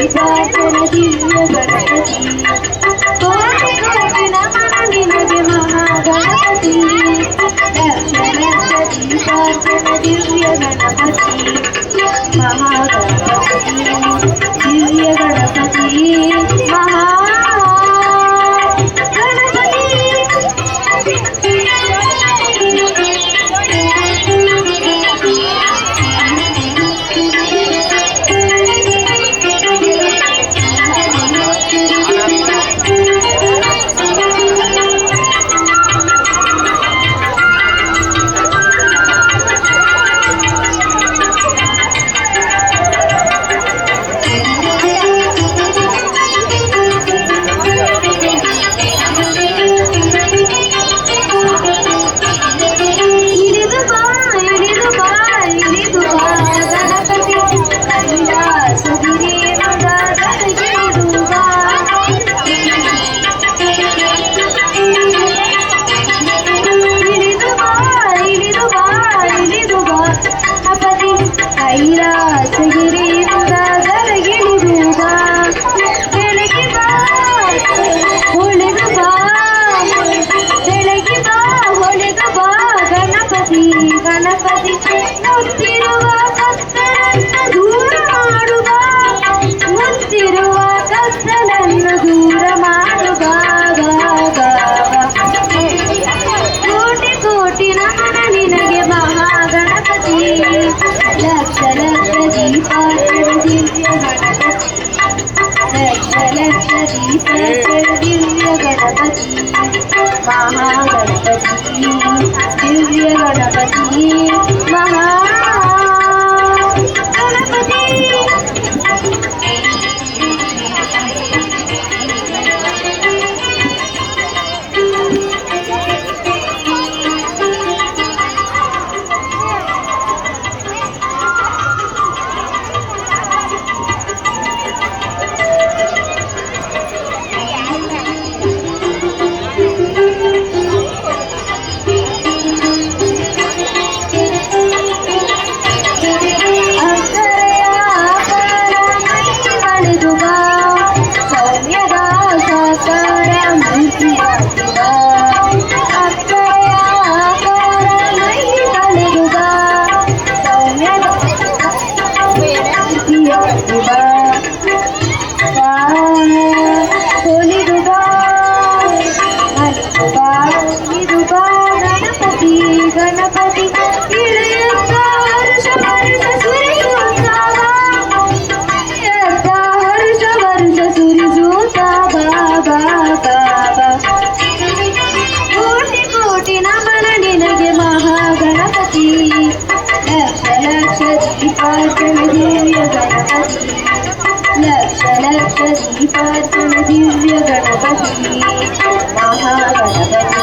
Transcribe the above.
दीपार्चन दिव्य गणपति कोटि कोटि नमन निनगे महागणपति लक्ष लक्ष दीपार्चन दिव्य गणपति महागणपति दिव्य गणपति ಗಣಪತಿ ಮುತ್ತಿರುವ ಕತ್ತಲನ್ನು ದೂರ ಮಾಡುವ ಮುತ್ತಿರುವ ಕತ್ತಲನ್ನು ದೂರ ಮಾಡುವ ಕೋಟಿ ಕೋಟಿ ನಮನ ನಿನಗೆ ಮಹಾಗಣಪತಿ ಲಕ್ಷ ಲಕ್ಷ ದೀಪಾರ್ಚನ ದಿವ್ಯ ಗಣಪತಿ ಲಕ್ಷ ಲಕ್ಷ ದೀಪಾರ್ಚನ ದಿವ್ಯ ಗಣಪತಿ महागणपति दिव्य गणपति महागणपति गणपति इळयुत्त हर्ष वर्ष सुरिसूता हर्ष वर्ष सुरिसूता बाबा बाबा कोटि कोटि नमन निनगे महागणपति लक्ष लक्ष दीपार्चन दिव्य गणपति लक्ष लक्ष दीपार्चन दिव्य गणपति महागणपति